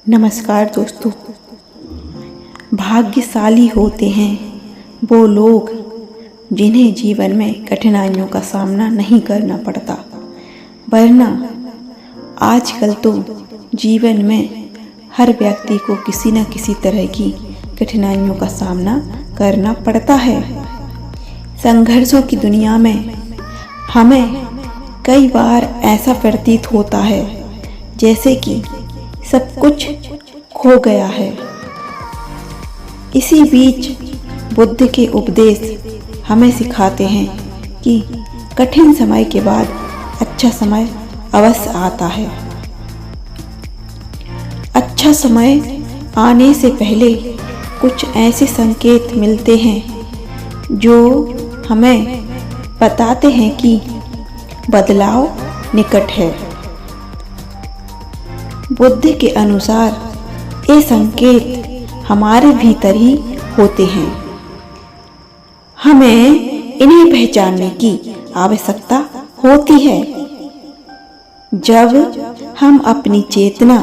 नमस्कार दोस्तों। भाग्यशाली होते हैं वो लोग जिन्हें जीवन में कठिनाइयों का सामना नहीं करना पड़ता, वरना आजकल तो जीवन में हर व्यक्ति को किसी न किसी तरह की कठिनाइयों का सामना करना पड़ता है। संघर्षों की दुनिया में हमें कई बार ऐसा प्रतीत होता है जैसे कि सब कुछ खो गया है। इसी बीच बुद्ध के उपदेश हमें सिखाते हैं कि कठिन समय के बाद अच्छा समय अवश्य आता है। अच्छा समय आने से पहले कुछ ऐसे संकेत मिलते हैं जो हमें बताते हैं कि बदलाव निकट है। बुद्ध के अनुसार ये संकेत हमारे भीतर ही होते हैं। हमें इन्हें पहचानने की आवश्यकता होती है। जब हम अपनी चेतना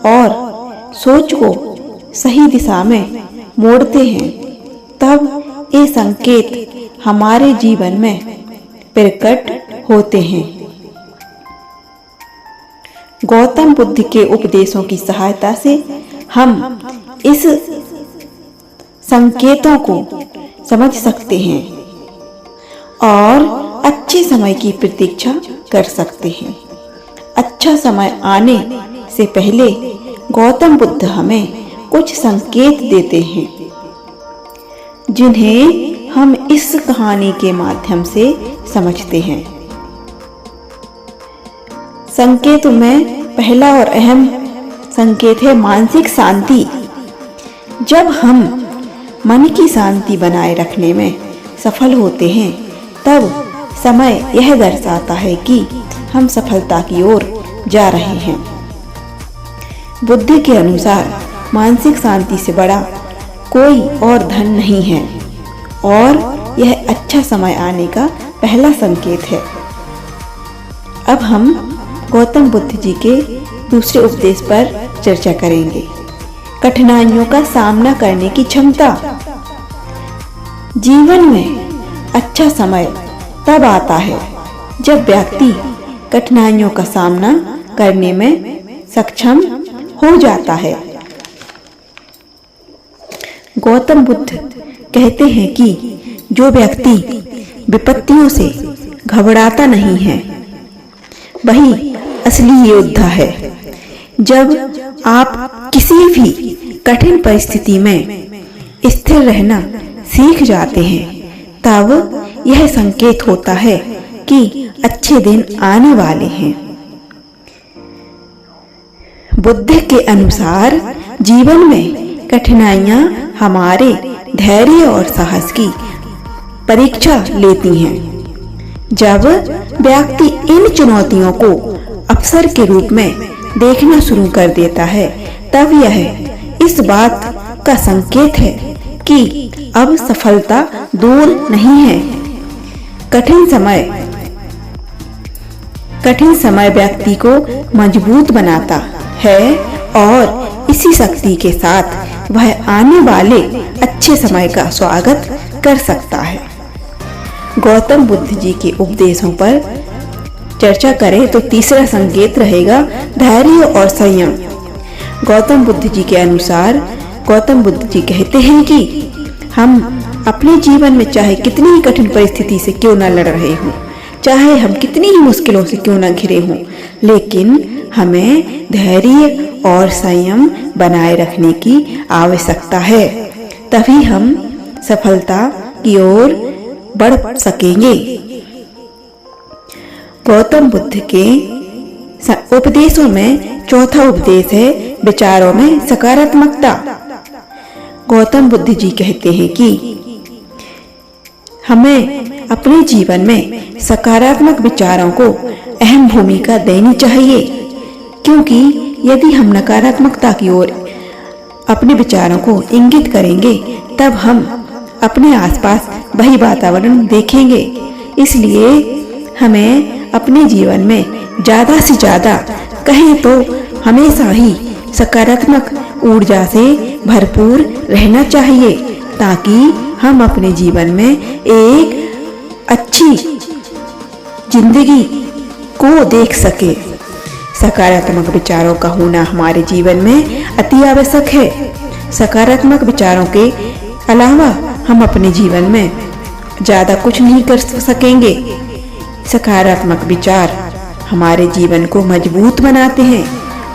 और सोच को सही दिशा में मोड़ते हैं, तब ये संकेत हमारे जीवन में प्रकट होते हैं। गौतम बुद्ध के उपदेशों की सहायता से हम इस संकेतों को समझ सकते हैं और अच्छे समय की प्रतीक्षा कर सकते हैं। अच्छा समय आने से पहले गौतम बुद्ध हमें कुछ संकेत देते हैं, जिन्हें हम इस कहानी के माध्यम से समझते हैं। संकेतों में पहला और अहम संकेत है मानसिक शांति। जब हम मन की शांति बनाए रखने में सफल होते हैं, तब समय यह दर्शाता है कि हम सफलता की ओर जा रहे हैं। बुद्ध के अनुसार मानसिक शांति से बड़ा कोई और धन नहीं है और यह अच्छा समय आने का पहला संकेत है। अब हम गौतम बुद्ध जी के दूसरे उपदेश पर चर्चा करेंगे। कठिनाइयों का सामना करने की क्षमता। जीवन में अच्छा समय तब आता है जब व्यक्ति कठिनाइयों का सामना करने में सक्षम हो जाता है। गौतम बुद्ध कहते हैं कि जो व्यक्ति विपत्तियों से घबराता नहीं है, वही असली योद्धा है। जब आप किसी भी कठिन परिस्थिति में स्थिर रहना सीख जाते हैं, तब यह संकेत होता है कि अच्छे दिन आने वाले हैं। बुद्ध के अनुसार जीवन में कठिनाइयां हमारे धैर्य और साहस की परीक्षा लेती हैं। जब व्यक्ति इन चुनौतियों को अवसर के रूप में देखना शुरू कर देता है, तब यह इस बात का संकेत है कि अब सफलता दूर नहीं है। कठिन समय व्यक्ति को मजबूत बनाता है और इसी शक्ति के साथ वह आने वाले अच्छे समय का स्वागत कर सकता है। गौतम बुद्ध जी के उपदेशों पर चर्चा करें तो तीसरा संकेत रहेगा धैर्य और संयम। गौतम बुद्ध जी के अनुसार गौतम बुद्ध जी कहते हैं कि हम अपने जीवन में चाहे कितनी ही कठिन परिस्थिति से क्यों न लड़ रहे हों, चाहे हम कितनी ही मुश्किलों से क्यों न घिरे हों, लेकिन हमें धैर्य और संयम बनाए रखने की आवश्यकता है। तभी हम सफलता की ओर बढ़ सकेंगे। गौतम बुद्ध के उपदेशों में चौथा उपदेश है विचारों में सकारात्मकता। गौतम बुद्ध जी कहते हैं कि हमें अपने जीवन में सकारात्मक विचारों को अहम भूमिका देनी चाहिए, क्योंकि यदि हम नकारात्मकता की ओर अपने विचारों को इंगित करेंगे, तब हम अपने आसपास वही वातावरण देखेंगे। इसलिए हमें अपने जीवन में ज़्यादा से ज़्यादा कहें तो हमेशा ही सकारात्मक ऊर्जा से भरपूर रहना चाहिए ताकि हम अपने जीवन में एक अच्छी जिंदगी को देख सके। सकारात्मक विचारों का होना हमारे जीवन में अति आवश्यक है। सकारात्मक विचारों के अलावा हम अपने जीवन में ज़्यादा कुछ नहीं कर सकेंगे। सकारात्मक विचार हमारे जीवन को मजबूत बनाते हैं,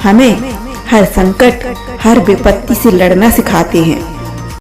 हमें हर संकट, हर विपत्ति से लड़ना सिखाते हैं।